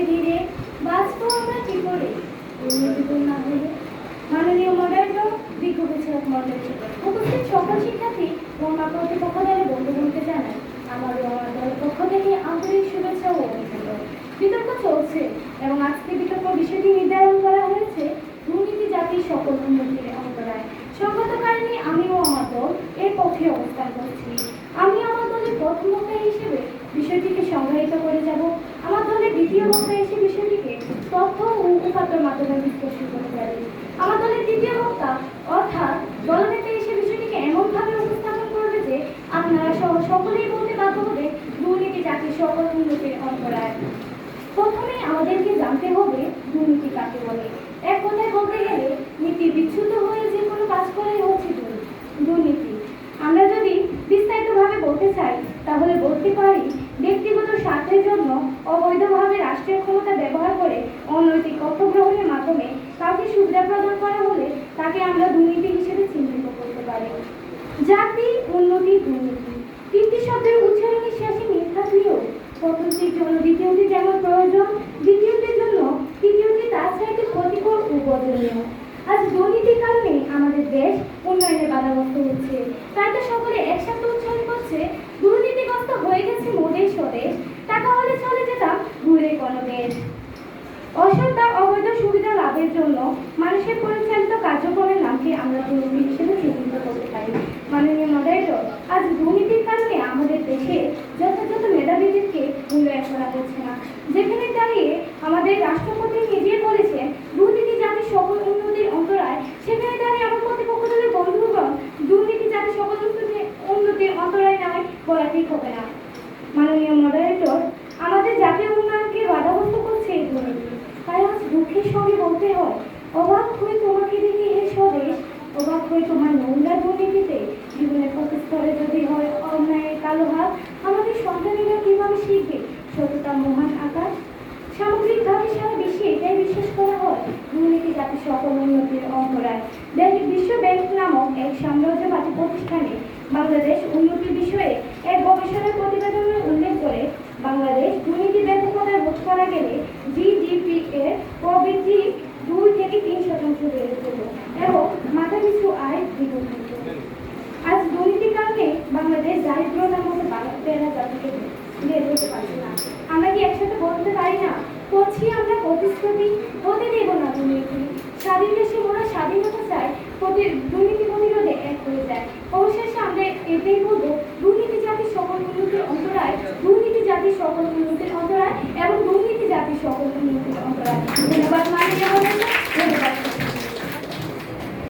ধীরে বাঁচবো আমরা কি করে উন্নতি না হলে। মাননীয় মডারেটর, বিজ্ঞ বিচারক মণ্ডলী, উপস্থিত সকল শিক্ষার্থী ও আমার প্রতিপক্ষ দলের বন্ধুগণকে জানাই আমার ও আমার দলের পক্ষ থেকে আন্তরিক শুভেচ্ছা ও অভিনন্দন। বিতর্ক চলছে এবং আজকে বিতর্ক বিষয়টি নির্ধারণ করা হয়েছে দুর্নীতি জাতির সকল উন্নতির অন্তরায়। সংগত কারণে আমিও আমার দল এর পক্ষে অবস্থান করছি। আমি আমার দলের প্রথম বক্তা হিসেবে বিষয়টিকে সংজ্ঞায়িত করে যাব। আমার দলের দ্বিতীয় বক্তা এসে বিষয়টিকে তথ্য ও উপাত্তের মাধ্যমে বিশ্লেষণ করে যাবে। আমার দলের তৃতীয় বক্তা অর্থাৎ দলনেতা এসে বিষয়টিকে এমনভাবে উপস্থাপন করবে যে আপনারা সকলেই বলতে বাধ্য হবে দুর্নীতি জাতির সকল উন্নতির অন্তরায়। প্রথমে আমাদেরকে জানতে হবে দুর্নীতি কাকে বলে। এক কথায় বলতে গেলে নীতি বিচ্যুত হয়ে যে কোনো কাজ করাই হচ্ছে দুর্নীতি। আমরা যদি বিস্তারিতভাবে বলতে চাই তাহলে বলতে পারি ব্যক্তিগত স্বার্থের জন্য অবৈধভাবে রাষ্ট্রীয় ক্ষমতা ব্যবহার করে অনৈতিক তথ্য গ্রহণের মাধ্যমে কাউকে সুবিধা প্রদান করা হলে তাকে আমরা দুর্নীতি হিসেবে চিহ্নিত করতে পারি। জাতি, উন্নতি, দুর্নীতি তিনটি শব্দের উচ্চারণের শেষে মিল থাকলেও প্রথমটির জন্য দ্বিতীয়টি যেমন প্রয়োজন, দ্বিতীয়টির জন্য তৃতীয়টি তার চাইতে ক্ষতিকর ও বর্জনীয়। আজ দুর্নীতির কারণে আমাদের দেশ উন্নয়নের বাধাগ্রস্ত হচ্ছে। তাই তো সকলে একসাথে উচ্চারণ করছে দুর্নীতিগ্রস্ত হয়ে গেছে মোদের স্বদেশ, টাকা হলে চলে যেতাম দূরে কোনো দেশ। অসৎ অবৈধ সুবিধা লাভের জন্য মানুষের পরিচালিত কার্যক্রমের নামকে আমরা দুর্নীতি হিসেবে চিহ্নিত করতে পারি। মাননীয় মডারেটর, আজ দুর্নীতির কারণে আমাদের দেশে যথাযথ মেধাবীদেরকে মূল্যায়ন করা হচ্ছে না। যেখানে দাঁড়িয়ে আমাদের রাষ্ট্রপতি নিজে বলেছেন দুর্নীতি জাতির সকল উন্নতির অন্তরায়, সেখানে দাঁড়িয়ে আমার প্রতিপক্ষ দলের বন্ধুগণ দুর্নীতি জাতির সকল উন্নতির অন্তরায় নয় বলা ঠিক হবে না। মাননীয় মডারেটর, আমাদের জাতীয় উন্নয়নকে বাধাগ্রস্ত করছে এই দুর্নীতি। তাই আজ দুঃখের সঙ্গে বলতে হয় অবাক হয়ে তোমাকে দেখে হে স্বদেশ, অবাক হয়ে তোমার নোংরা দুর্নীতিতে জীবনের প্রতিস্তরে যদি হয় অন্যায়ের কালো হাত, আমাদের সন্তানেরা কিভাবে শিখবে সততা মহান আকাশ। সামগ্রিকভাবে সারা বিশ্বে এটাই বিশ্বাস করা হয় দুর্নীতি জাতির সকল উন্নতির অন্তরায়। বিশ্ব ব্যাংক নামক এক সাম্রাজ্যবাদী প্রতিষ্ঠানে বাংলাদেশ উন্নতির বিষয়ে এক গবেষণার প্রতিবেদনের উল্লেখ করে বাংলাদেশ দুর্নীতি ব্যাপকতায় রোধ করা গেলে জিডিপি এর প্রবৃদ্ধি 2 থেকে 3% বেড়ে যেত এবং মাথাপিছু আয় দ্বিগুণ হতো। আজ দুর্নীতির কারণে বাংলাদেশ দারিদ্র নামক বেড়া জাতিকে বের হতে পারছে না। আমরা কি একসাথে বলতে পারি না করছি আমরা প্রতিশ্রুতি, হতে দেব না দুর্নীতি। স্বাধীন দেশে মোরা স্বাধীনতা চাই, দুর্নীতি প্রতিরোধে এক হয়ে যায়। অবশেষে আমরা এটাই বলবো দুর্নীতি জাতির সকল উন্নতির অন্তরায়, দুর্নীতি জাতির সকল উন্নতির অন্তরায় এবং